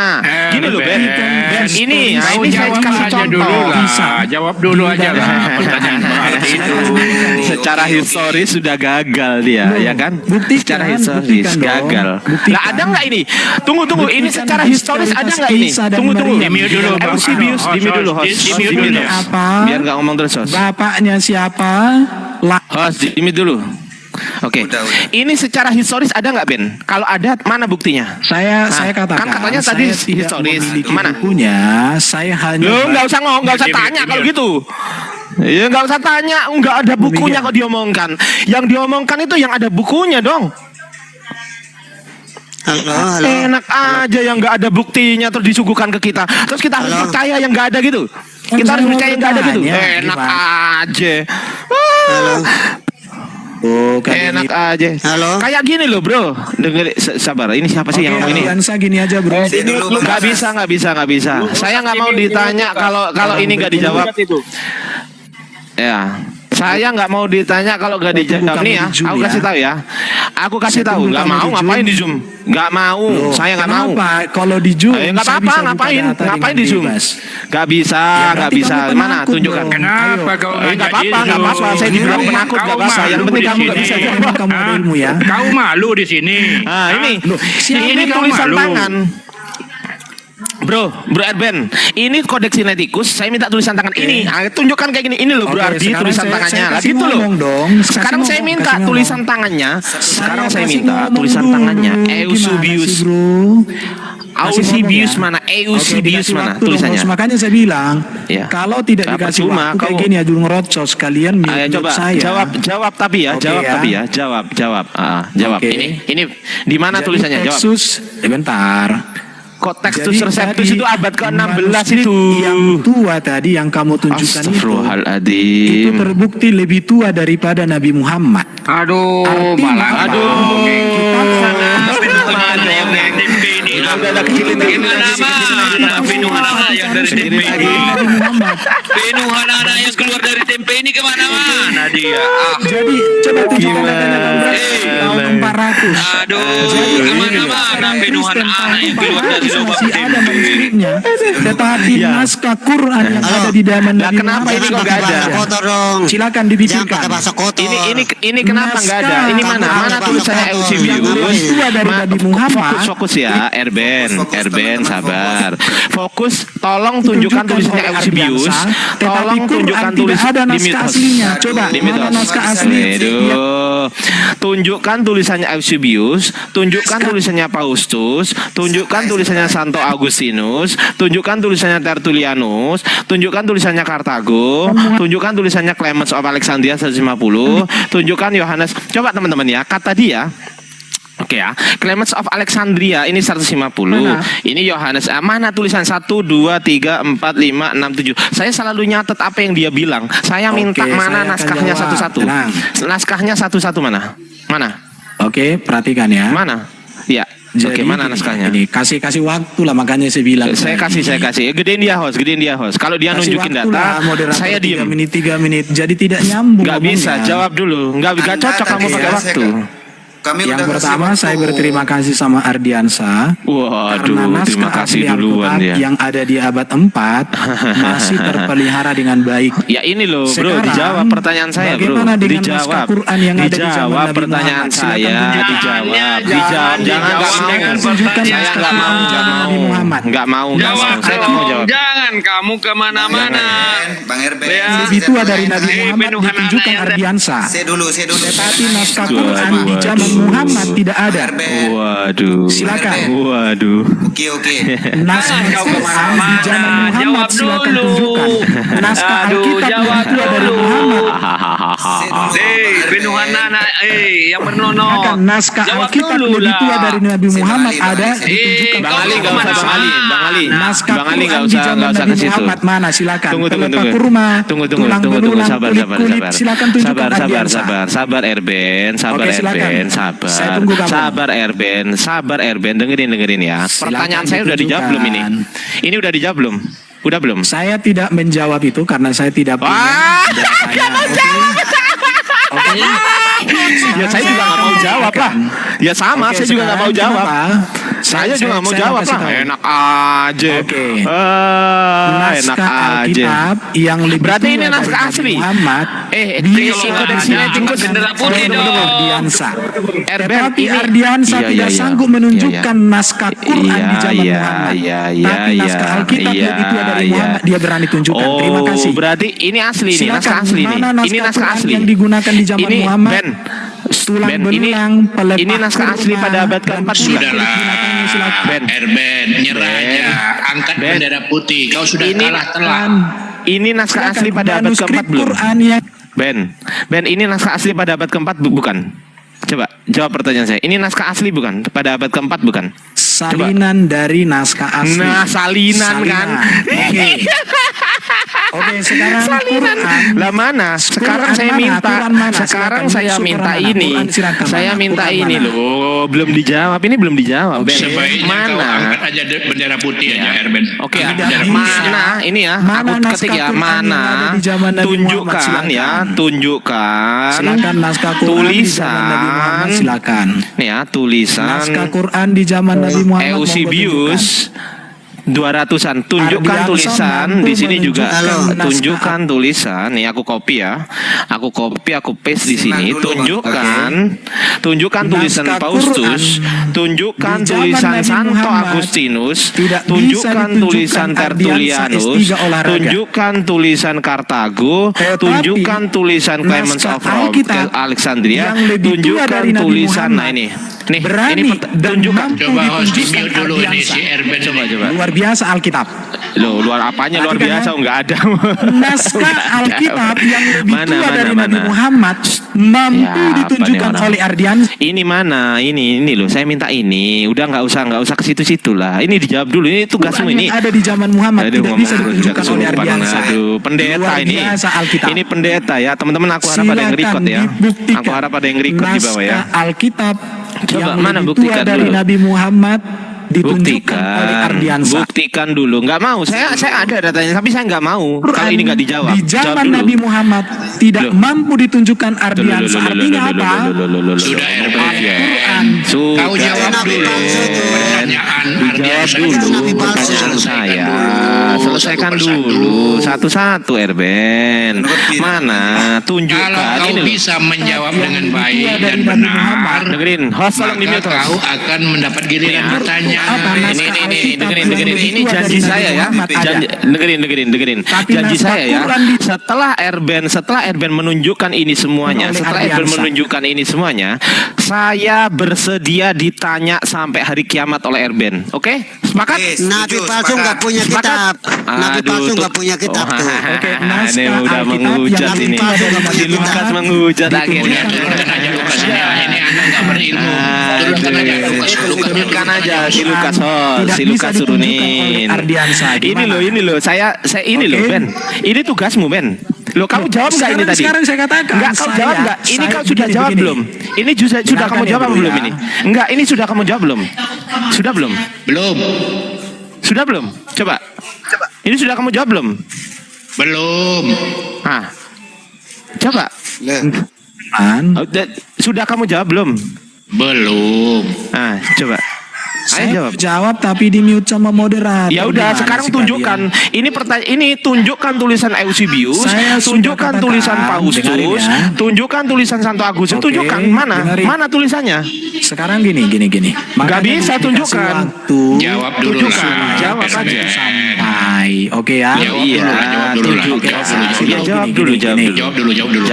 Gini loh Ben, Ben, ini ya, kau ini saya jawab kasih aja contoh. dulu lah. Bisa. Jawab dulu aja lah pertanyaan seperti itu. Secara historis sudah gagal dia, Loh, ya kan? buktikan, Secara historis buktikan dong. gagal. Buktikan. Lah ada nggak ini? Tunggu, ini Buktikan secara historis ada nggak ini? Isa dan Tunggu. Maria. Di-mute dulu, Bang. Eusebius, Host, di-mute dulu, host. di-mute Di-mute dulu. dulu. Apa? Biar nggak ngomong terus, host. Bapaknya siapa? Host, di-mute dulu. Oke, Udah. ini secara historis ada nggak Ben? Kalau ada, mana buktinya? Saya katakan. kan katanya tadi saya tidak historis. memiliki Mana? bukunya. Saya hanya. Lo nggak usah nggak usah Di-mute, tanya di-mute. kalau gitu. Ya nggak usah tanya, nggak ada bukunya kok diomongkan. Yang diomongkan itu yang ada bukunya dong. Enak aja yang nggak ada buktinya terus disuguhkan ke kita. Terus kita harus percaya yang nggak ada gitu. Kan Kita saya harus mau percaya yang nggak ada gitu. bertanya, Enak gimana? aja. Oh, kan Enak ini. aja. Kayak gini loh bro. Dengar, sabar. Ini siapa sih yang ngomong ini? Aliansa gini aja bro. Nggak bisa. Saya nggak mau ditanya kalau ini nggak dijawab. Ya, saya nggak mau ditanya kalau nggak dijawab nih ya. Aku kasih tahu ya. Aku kasih Saya tahu. tunggu Nggak kamu mau di ngapain Zoom. di zoom? Nggak mau. Loh, Saya nggak mau. kenapa? Kalau di Zoom, Nggak saya apa-apa. bisa buka Ngapain? data Ngapain dengan di zoom? bebas. Nggak bisa. Ya, Nggak berarti bisa. kamu Mana? penakut Tunjukkan. dong. Kenapa kau Nggak ngajak apa-apa. dia Nggak apa-apa. Saya dibilang Kau penakut. Nggak malu apa-apa. Yang di penting kamu nggak sini. bisa Memang jawab. kamu ada ilmu ya. Kau malu di sini. Nah ini, Loh, siapa ini kau tulisan malu? tangan. Bro Erben, ini kodeks sinaiticus. Saya minta tulisan tangan ini. Tunjukkan kayak gini. Ini loh Bro Oke, Ardi, sekarang tulisan saya tangannya. Lah kasih gitu loh. ngomong dong. Sekarang Kasih saya ngomong, minta kasih ngomong. tulisan tangannya. Sekarang saya kasih minta ngomong tulisan dulu. tangannya. Gimana Eusebius. sih, bro? Kasih Eusebius ngomong ya. mana? Oke, Eusebius dikasih mana? waktu dong, Tulisannya. bos. Makanya saya bilang, Ya. kalau tidak Nggak dikasih percuma, waktu kayak kamu- gini Adul ngerocos, kalian Ayo mute coba saya. jawab tapi ya, Oke, jawab ya. tapi ya, jawab. Jawab. Oke. Ini di mana Jadi tulisannya? Jawab. Textus, bentar. Kok Textus Jadi Receptus tadi itu abad ke-16 manuskrip itu. yang tua tadi yang kamu tunjukkan itu Astagfirullahaladzim. terbukti lebih tua daripada Nabi Muhammad. Aduh, Artinya- malah. Aduh. Mana yang dari tempe ini? Udah kecilin dikit. Mana pinuhan anak yang dari tempe ini? Nabi Muhammad. Pinuhan anak yang keluar dari tempe ini kemana-mana dia? Jadi coba tunjukkan datanya Bang Bram. Tahun 400. Aduh, Jadi kemana-mana orang penuhan Kristen anak yang tahun keluar dari 400 lubang masih ada tempe. manuskripnya, tetapi naskah Quran yang ada di zaman Lah, Nabi kenapa Muhammad ini kok nggak ada? Kotor dong. Silakan Jangan dibisikkan. pakai bahasa kotor. Ini kenapa nggak ada? Ini mana tulisannya Yang Eusebius? lebih tua dari Nabi Muhammad. Fokus ya, Erben, teman-teman, sabar. Fokus, tolong tunjukkan tulisannya oleh Eusebius. Ardiansa, tetapi Tolong Quran tunjukkan tidak tulis ada di naskah mitos. aslinya. Coba, Di mana mitos. naskah asli? Aduh. Tunjukkan tulisannya Eusebius, tunjukkan tulisannya Faustus, tunjukkan tulisannya Santo Augustinus, tunjukkan tulisannya Tertullianus, tunjukkan tulisannya Kartago, tunjukkan tulisannya Clemens of Alexandria 150, tunjukkan Yohanes. Coba teman-teman ya, kata dia. Oke ya, Clemens of Alexandria ini 150. Mana? Ini Yohanes. Mana tulisan 1, 2, 3, 4, 5, 6, 7. Saya selalu nyatet apa yang dia bilang. Saya minta Oke, mana saya akan naskahnya jawab. satu-satu. Tenang. Naskahnya satu-satu mana? Mana? Oke, perhatikan ya. Mana? Ya. Oke, Jadi mana naskahnya? Ini kasih waktu lah, makanya saya bilang. Saya kasih. Gedein dia host. Kalau dia Kasih nunjukin waktu data, lah, moderator saya 3 diem. menit 3 menit. Jadi tidak nyambung. Nggak bisa, ngomongnya. jawab dulu. Nggak Anda cocok kamu tadi pakai ya, waktu. Kami Yang udah pertama kasih saya waktu. berterima kasih sama Ardiansa. Waduh, Karena terima naskah kasih asli duluan Alkitab dia. yang ada di abad 4 masih terpelihara dengan baik. Ya ini loh bro, Sekarang, dijawab pertanyaan saya bro. bagaimana dengan naskah Dijawab. Quran yang ada di zaman Dijawab Nabi pertanyaan Muhammad? Silakan saya. tunjukkan. Dijawab. Jangan Jangan dijawab nggak dengan mau. tunjukkan pertanyaan. Saya nggak mau. Nabi Muhammad. Nggak mau. Jawab Saya nggak mau dong, jawab. jangan kamu kemana-mana. Bang Erben. Ya. Lebih tua dari Nabi Muhammad penuhan ditunjukkan anak yang Ardiansa. Saya dulu. Tetapi naskah Waduh, Quran di zaman waduh. Muhammad tidak ada. Waduh. Silakan. Waduh. Oke. Naskah Jangan kau Quran di zaman kemana-mana. Muhammad Jawab silakan dulu. tunjukkan. Naskah Aduh, Alkitab jawab yang tua dari dulu. Muhammad. Penuhan anak, yang bernono. Bahkan naskah Jawab Alkitab dulu lebih tua lah. dari Nabi Muhammad Bang Ali, ada Bang Ali. ditunjukkan. Bang Ali nggak usah Bang Ali. Naskah Bang Ali nggak Quran di usah zaman ke Nabi situ. Muhammad mana? Silakan. Tunggu. Pelepah kurma, tulang belulang, Sabar. kulit-kulit. Silakan tunjukkan Ardiansa. Sabar Erben, Oke, silakan. Saya tunggu kamu. Sabar Erben, dengerin ya. Pertanyaan saya udah dijawab belum ini? Ini udah dijawab belum? Udah belum? Saya tidak menjawab itu karena saya tidak punya Wah, datanya. Oke. Ya saya juga nggak mau jawab lah. Ya sama, Oke, saya juga nggak mau sekarang jawab. kenapa? Saya juga nggak mau jawab kasih lah. tahu. Enak aja. Oke. Enak Naskah aja. Alkitab yang lebih Berarti tua ini dari naskah Nabi asli. Muhammad Tinggal di sini, tinggal bendera putih dong. Ardiansa. Erben, Tetapi ini- Ardiansa Iya, tidak iya. sanggup menunjukkan naskah Quran Iya, di zaman iya, Muhammad. iya, Tapi iya, naskah Alkitab iya, lebih tua dari iya. Muhammad dia berani tunjukkan. Terima kasih. Berarti ini asli nih, Silakan, naskah asli nih. mana Ini naskah Quran asli. yang digunakan di zaman Ini Muhammad? Ben. Tulang Ben, ini belulang, pelepah ini naskah asli kurma, pada abad dan keempat kulit juga. binatangnya. Silakan. Ben. Erben, nyerah aja. Angkat Ben. bendera putih. Kau sudah Ini- kalah telak. Ini naskah Silakan, asli pada abad manuskrip keempat belum? Quran yang Ben, ini naskah asli pada abad keempat bukan? Coba jawab pertanyaan saya. Ini naskah asli bukan? Pada abad keempat bukan? salinan dari naskah asli. Nah, salinan kan? Oke. Oke, sekarang Salinan. Quran. Lah mana? Sekarang Quran saya mana? minta. Quran mana? Sekarang Silakan, saya Quran minta mana? ini. Quran silakan Saya mana? minta Quran ini mana? loh. Belum dijawab. Ini belum dijawab. Ben. Sebaiknya kau Mana? angkat aja bendera putih aja, Erben. Oke ya, Tidak bisa. mana ini ya? Mana Aku ketik naskah ya, Quran yang mana? ada di zaman Nabi Muhammad? Tunjukkan Silakan. ya, tunjukkan. Silakan naskah Quran di zaman Nabi Muhammad. tulisan. Silakan. Nih ya, tulisan Naskah Quran di zaman Nabi Muhammad. monggo Eusebius 200-an. Tunjukkan Ardiansa tulisan mampu di sini juga. menunjukkan Tunjukkan tulisan. Nih aku copy ya. Aku copy, aku paste di sini. Simak dulu, Bang. Tunjukkan. Tunjukkan tulisan Naskah Faustus. Quran Tunjukkan di zaman tulisan Nabi Santo Muhammad Agustinus. tidak bisa Tunjukkan ditunjukkan tulisan Ardiansa Tertullianus. S3 olahraga. Tunjukkan tulisan Kartago. Tetapi Tunjukkan tulisan Clemens naskah of Rome, Alkitab Alexandria. yang lebih tua Tunjukkan dari Nabi tulisan. Muhammad Nah ini. Nih, berani ini dan tunjukkan. mampu Coba host di ditunjukkan mute dulu ini Ardiansa. si Erben. Coba. Luar biasa Alkitab. Loh, luar apanya luar Perhatikan biasa? ya. Enggak ada. Naskah Alkitab yang lebih Mana, tua mana, dari mana? Nabi Muhammad mampu Ya, apa ditunjukkan nih orang? oleh Ardiansa. Ini mana? Ini loh. Saya minta ini. Udah nggak usah ke situ-situ lah. Ini dijawab dulu. Ini tugasmu Quran ini. yang ada di zaman Muhammad Aduh, tidak ngomong bisa terus ditunjukkan juga oleh kesurupan. Ardiansa. Aduh, pendeta Luar ini. biasa Alkitab. Ini pendeta ya, teman-teman. Aku harap ada yang record ya. dibuktikan. Aku harap ada yang record di bawah ya. Naskah Alkitab Coba, yang mana lebih buktikan tua dari dulu. Nabi Muhammad ditunjukkan oleh Ardiansa. Buktikan dulu. Nggak mau. Saya ada datanya, tapi saya nggak mau. Kalau ini nggak dijawab. Di Jawab zaman dulu. Nabi Muhammad tidak mampu ditunjukkan Ardiansa. Artinya apa? Sudah Erben. Kau Sudah. jawab dulu pertanyaan Ardiansa Jawab itu. dulu pertanyaan saya. Selesaikan dulu satu-satu Erben. Mana? Kalau Tunjukkan kau ini loh. bisa menjawab dengan baik dan benar, Dengerin, host tolong di maka mute host. kau akan mendapat giliran bertanya. Ini dengerin. Ini janji saya ya. Janji, dengerin. Janji saya ya. Setelah Erben menunjukkan ini semuanya, saya bersedia ditanya sampai hari kiamat oleh Erben. Oke? Sepakat? Nabi palsu nggak punya kitab. Nabi palsu nggak punya kitab tuh. Oke, Ini udah menghujat Nabi ini. palsu nggak punya Si Lukas kitab. menghujat Udah akhirnya. turunkan aja Lukas ini anak nggak berilmu. Turunkan aja Lukas. Turunkan aja si Lukas, Tidak si bisa Lukas ditunjukkan turunin. oleh Ardiansa. Ini loh, saya ini loh Oke. Ben. Ini tugasmu Ben. Loh, kamu jawab nggak ini tadi? Sekarang saya katakan. Enggak, kau saya- jawab nggak? Ini saya kau sudah begini, jawab begini. belum? Ini sudah Dengarkan kamu ya, jawab apa bro, belum ya. ini? Enggak, ini sudah kamu jawab belum? Sudah belum? Belum. Sudah belum? Coba. Ini sudah kamu jawab belum? Belum. Ah. Coba. An, Sudah kamu jawab belum? Belum. Ah, coba. Ayo jawab. saya jawab tapi di mute sama moderator. Ya udah, Gimana sekarang sih tunjukkan. kalian? Ini tunjukkan tulisan Eusebius, Saya sudah tunjukkan katakan, tulisan Faustus, dengerin ya. tunjukkan tulisan Santo Agustus. Oke, Tunjukkan mana? dengerin. Mana tulisannya? Sekarang gini. Makanya bisa dikasih tunjukkan. waktu Jawab dulu Tunjukkan. lah. Jawab aja. sampai. Oke ya. Jawab Iya, dulu lah, jawab dulu lah. tunjukkan. Jawab dulu, Iya, jawab Gini, dulu, gini, jawab gini. dulu. Jawab dulu.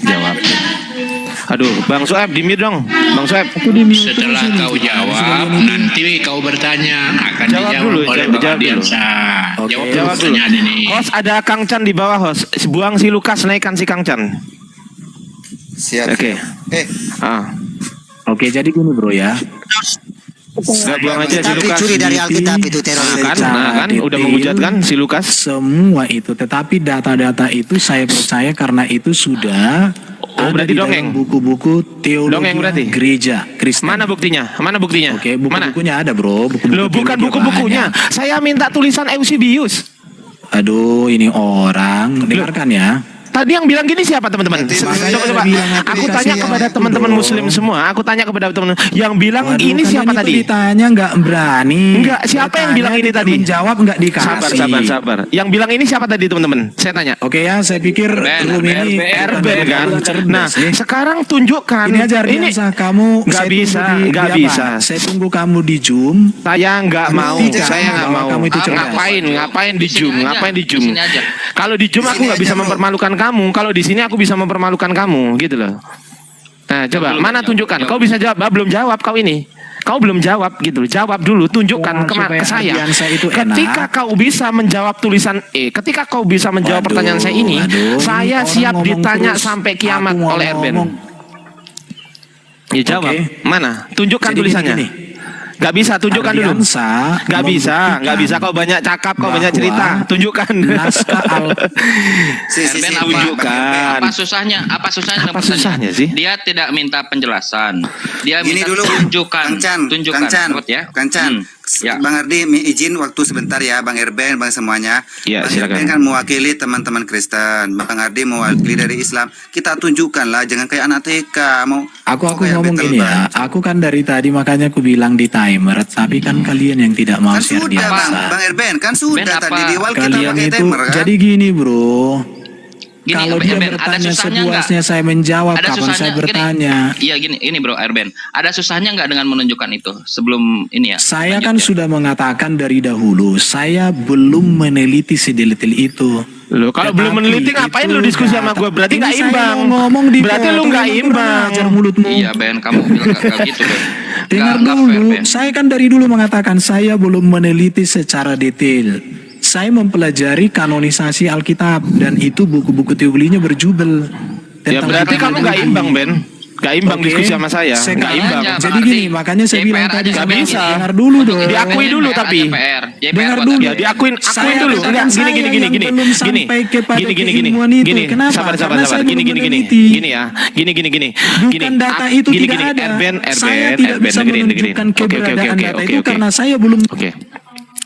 Jawab. Aduh, Bang Soeb di mute dong. Bang Soeb. Setelah kau jawab, nanti kau bertanya akan Jawab dijawab dulu, oleh jawab Bang dulu. Ardiansa. Oke. Jawab dulu Jawab dulu. pertanyaan ini. Host, ada Kang Chan di bawah, host. Buang si Lukas, naikkan si Kang Chan. Siap. Oke. Eh, Oke, jadi gini bro ya. Enggak, buang aja si Tapi Lukas. curi dari Alkitab itu Nah teroris. kan, udah menghujat kan si Lukas. Semua itu, tetapi data-data itu saya percaya karena itu sudah Oh, ada berarti di dalam dongeng. buku-buku teologi Dongeng berarti? gereja Kristen. Mana buktinya? Mana buktinya? Oke, Mana? buku-bukunya ada bro. Buku-buku Loh, bukan teologi buku-bukunya. banyak. Saya minta tulisan Eusebius. Aduh, ini orang. Dengarkan ya. Tadi yang bilang gini siapa teman-teman? Nanti Coba, saya coba. bilang Aku aplikasi tanya yang kepada itu teman-teman dong. Muslim semua. Aku tanya kepada teman yang bilang Waduh, ini kalian siapa itu tadi? ditanya nggak berani. Enggak, siapa yang bilang ini Tidak tadi? Menjawab nggak dikasih. Sabar. Yang bilang ini siapa tadi teman-teman? Saya tanya. Oke ya, saya pikir room ini Erben kan. cerdas Nah, nih. sekarang tunjukkan. Ini aja Ardiansa, kamu Nggak saya tunggu bisa, di nggak apa? bisa. Saya tunggu kamu di Zoom. Saya nggak mau, tidak saya nggak bahwa mau. kamu itu cerdas. Ngapain di Zoom? Ngapain di Zoom? Di sini aja. Kalau di Zoom aku nggak bisa mempermalukan kamu. Kalau di sini aku bisa mempermalukan kamu, gitu loh. Nah, coba mana tunjukkan? Kau bisa jawab? Belum jawab kau ini. Kau belum jawab gitu. Jawab dulu, tunjukkan Supaya ke saya. Ardiansa itu Ketika enak. kau bisa menjawab tulisan ketika kau bisa menjawab Waduh, pertanyaan saya ini, saya orang siap ngomong ditanya terus, sampai kiamat aku mau oleh Erben. ngomong. Ya jawab. Oke. Mana? Tunjukkan Jadi tulisannya. gini. Gak bisa, tunjukkan dulu. Ardiansa Gak bisa. membuktikan Kau banyak cakap, kau banyak bahwa cerita. Tunjukkan. naskah Erben apa? Tunjukkan. Apa susahnya? Apa susahnya? Apa susahnya sih? Dia tidak minta penjelasan. Dia Gini minta dulu, tunjukkan. Kancan, Dapat ya? Kancan. Ya. Bang Ardi, izin waktu sebentar ya, Bang Erben, Bang semuanya. Ya, Bang silakan. Erben kan mewakili teman-teman Kristen, Bang Ardi mewakili dari Islam. Kita tunjukkan lah, jangan kayak anak TK. Aku kayak ngomong battle gini ya, band. aku kan dari tadi makanya aku bilang di timer, tapi kan kalian yang tidak mau Kan share sudah, Ardiansa. Bang Erben, kan sudah Ben, tadi apa? di awal kita Kalian pakai itu timer kan. jadi gini bro. Gini, Kalau dia Erben, ada bertanya susahnya sepuasnya saya menjawab, Ada kapan saya susahnya bertanya? Iya gini bro Erben. Ada susahnya nggak dengan menunjukkan itu sebelum ini ya? Saya lanjut kan ya? sudah mengatakan dari dahulu, saya belum meneliti sedetail itu. Loh, kalau Tetapi belum meneliti ngapain itu lu diskusi sama gue? Berarti ini nggak saya imbang. mau ngomong di Berarti lu foto, nggak memang kurang imbang. ajar mulutmu. Iya Ben, kamu bilang nggak gitu Ben. Dengar Nggak fair, dulu, Ben. saya kan dari dulu mengatakan saya belum meneliti secara detail. Saya mempelajari kanonisasi Alkitab dan itu buku-buku teologinya berjubel. Ya tentang berarti Alkitab kamu nggak teologi. imbang, Ben. Gak imbang Oke. diskusi sama saya. Saya Nggak nggak imbang. aja. Jadi Berarti gini, makanya saya DPR bilang aja tadi, nggak Ben. bisa. dengar dulu dong. Ya, diakui dulu JPR tapi. JPR Dengar buat dulu. apa? Ya diakuin Saya dulu. katakan Enggak, saya gini yang gini belum gini. sampai kepada Gini. keilmuan itu. Kenapa? Sabar. Karena saya Gini. belum meneliti. Gini ya. Gini. Bukan data itu tidak ada. Erben, Saya tidak bisa menunjukkan keberadaan data itu karena saya belum. Oke.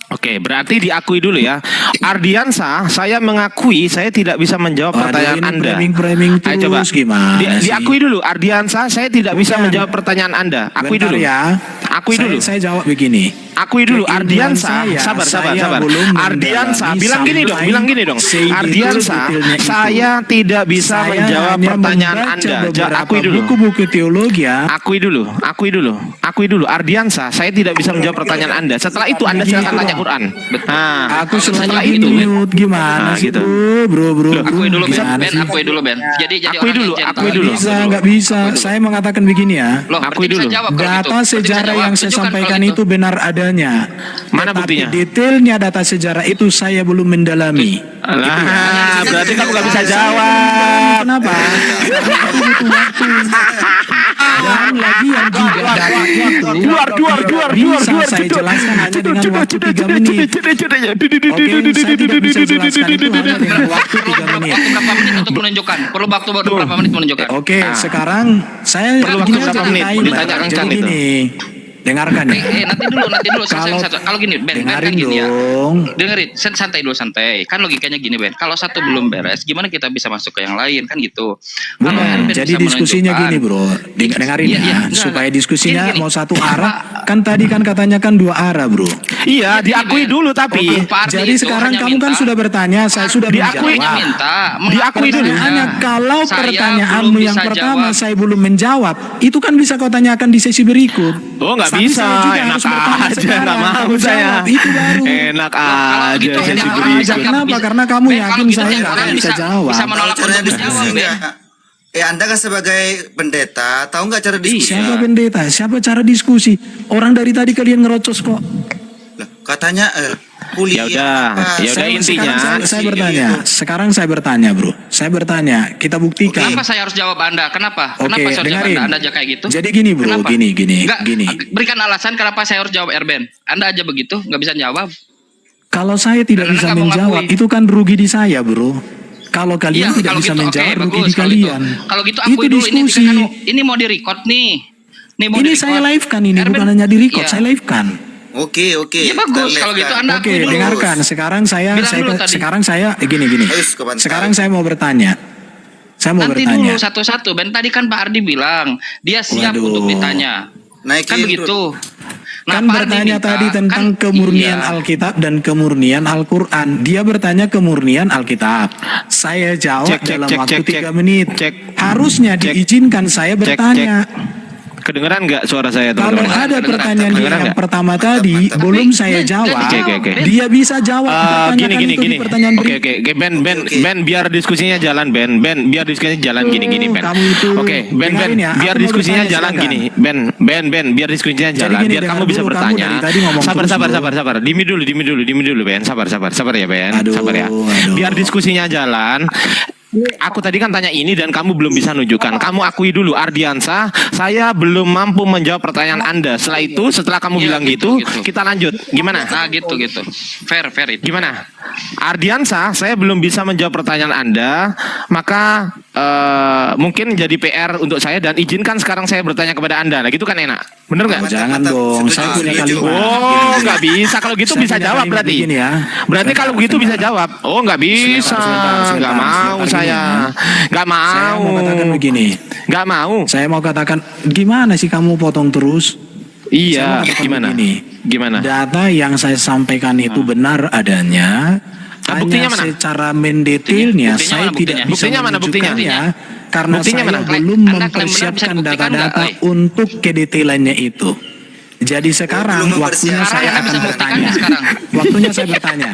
Oke, berarti diakui dulu ya. Ardiansa, saya mengakui saya tidak bisa menjawab pertanyaan Anda. Framing Ayo coba. terus gimana sih? Diakui dulu, Ardiansa, saya tidak bisa menjawab pertanyaan Anda. Akui Bentar dulu. ya. Akui dulu. Saya jawab begini. Akui dulu, Keinginan Ardiansa. saya, Sabar. saya belum Ardiansa, mendalami bilang gini dong. sampai Ardiansa, sedetail-detailnya itu. saya tidak bisa Saya menjawab hanya pertanyaan membaca Anda. beberapa Akui dulu. buku-buku teologi ya. Akui dulu. Ardiansa, saya tidak bisa menjawab pertanyaan Anda. Setelah itu Anda silakan tanya Quran. Nah, Aku Setelah selalu itu, Ben. mute gimana Nah, sih gitu. bro? Akui dulu Ben, Gimana Ben, sih? akui dulu Ben. Jadi Akui orang dulu, yang akui gentle. dulu. Nggak bisa. Saya mengatakan begini ya. Loh, Akui berarti bisa dulu. jawab kalau gitu. Data Berarti bisa sejarah jawab. yang saya Tunjukkan sampaikan kalau itu benar adanya. Mana Tetapi buktinya? detailnya data sejarah itu saya belum mendalami. Nah, berarti kamu nggak bisa jawab. Kenapa? Aku butuh waktu. Dan lagi yang juga data itu bisa saya jelaskan hanya dengan waktu 3 menit. Oke, saya tidak bisa jelaskan itu hanya dengan waktu 3 menit. Waktu berapa menit untuk menunjukkan? Perlu waktu berapa menit menunjukkan? Oke, sekarang saya Perlu waktu gini berapa aja menit? ceritain, Bang. Ditanyakan Jadi itu. gini, dengarkan ya. Nanti dulu selesai. Kalau gini Ben kan Dengarin gini ya. dong. Dengerin, santai. Kan logikanya gini Ben. Kalau satu belum beres, gimana kita bisa masuk ke yang lain kan gitu. Kalau Bukan, Ben jadi bisa diskusinya menunjukkan- gini bro, dengarin Iya, ya, enggak. supaya diskusinya Gini. mau satu arah, kan tadi kan katanya kan 2 arah bro. Iya, diakui Ben. dulu tapi. Pak Ardi Jadi itu sekarang hanya kamu kan minta- sudah bertanya, saya sudah Diakui. menjawab. Diakui dulu. Pertanyaannya, kalau Saya pertanyaanmu belum yang bisa pertama jawab. saya belum menjawab, itu kan bisa kau tanyakan di sesi berikut. Oh, nggak Tapi bisa. saya juga Enak harus bertanya aja, sekarang. nggak mau Kamu saya. jawab, itu baru. Enak Kalau aja gitu, sesi enak berikut. aja. Kenapa? Karena kamu Ben, yakin kalau gitu saya Ben, nggak akan kalian bisa jawab. Bisa menolak Cara untuk diskusi menjawab Ben. nggak? Anda kan sebagai pendeta, tahu nggak cara diskusi? Siapa pendeta? Siapa cara diskusi? Orang dari tadi kalian ngerocos kok. Lah, katanya kuliah. Ya udah, apa? ya udah intinya. Sekarang saya bertanya. Sekarang saya bertanya, bro. Saya bertanya. Kita buktikan. Kenapa saya harus jawab Anda? Kenapa? Oke, Kenapa saya harus jawab dengarin. Anda aja kayak gitu? Jadi gini, bro. Kenapa? Gini. Enggak, berikan alasan kenapa saya harus jawab Erben. Anda aja begitu, nggak bisa jawab. Kalau saya tidak Karena bisa nggak mau menjawab, ngakui. itu kan rugi di saya, bro. Kalau kalian tidak kalau bisa gitu, menjawab, oke, rugi bagus, di kalau kalian. gitu. Kalau gitu Itu akui dulu diskusi. ini mau di-record nih. Mau Ini di-record. saya live kan ini, Erben, bukan hanya di record, iya. saya live kan. Oke. Ya bagus, kalau gitu Anda Oke, akui dulu. dengarkan. Sekarang saya Bilang dulu tadi. gini. Ayo, kapan Sekarang tahu. saya mau bertanya. Saya mau Nanti bertanya. dulu satu-satu. Ben tadi kan Pak Ardi bilang dia siap Waduh. untuk ditanya. Naikin Kan begitu. Kan Pak Ardi bertanya minta, tadi tentang kan- kemurnian iya. Alkitab dan kemurnian Al-Quran. Dia bertanya kemurnian Alkitab. Saya jawab dalam waktu 3 menit. Harusnya diizinkan saya bertanya. Kedengeran nggak suara saya Kalau teman-teman? ada pertanyaan Kedengeran yang nggak? pertama tadi belum saya jawab, Oke. dia bisa jawab pertanyaan itu di pertanyaan Oke, berikutnya. Ben, biar diskusinya jalan, Ben, biar diskusinya jalan gini, Ben. Kamu itu Oke, Ben, dengerin ya, biar aku mau diskusinya bertanya, jalan silakan. gini, Ben, biar diskusinya jalan, gini, biar dengar kamu bisa dulu, kamu bertanya. dari tadi ngomong terus, bro. Sabar. Dimi dulu, Ben. Sabar ya, Ben. Aduh. Sabar ya. Biar diskusinya jalan. Aku tadi kan tanya ini dan kamu belum bisa nunjukkan. Kamu akui dulu, Ardiansa, saya belum mampu menjawab pertanyaan Anda. Setelah kamu Iya, bilang gitu. kita lanjut. Gimana? Nah gitu. Fair itu. Gimana? Ardiansa, saya belum bisa menjawab pertanyaan Anda, maka mungkin jadi PR untuk saya dan izinkan sekarang saya bertanya kepada Anda. Nah, gitu kan enak. Bener nggak? Jangan dong, saya punya kalimat. Oh, nggak bisa. Kalau gitu Saya bisa punya jawab kalimat berarti. begini ya. Berarti kalau begitu bisa jawab. Oh, nggak bisa. Sebentar, Nggak mau sebentar, saya. Nggak Saya mau mau. katakan begini. Nggak mau. Saya mau katakan, gimana sih kamu potong terus? Saya Iya. mau katakan Gimana? begini. Gimana? Data yang saya sampaikan itu benar adanya. Nah, buktinya hanya mana? secara mendetailnya Buktinya saya mana tidak buktinya? bisa Buktinya mana buktinya? menunjukkannya karena Buktinya saya mana? belum Anda klaim benar, mempersiapkan bisa dibuktikan data-data nggak, Oi? untuk kedetailannya itu. Jadi sekarang belum waktunya mempersiapkan. saya Sekarang akan bisa buktikan bertanya. sekarang. Waktunya saya bertanya.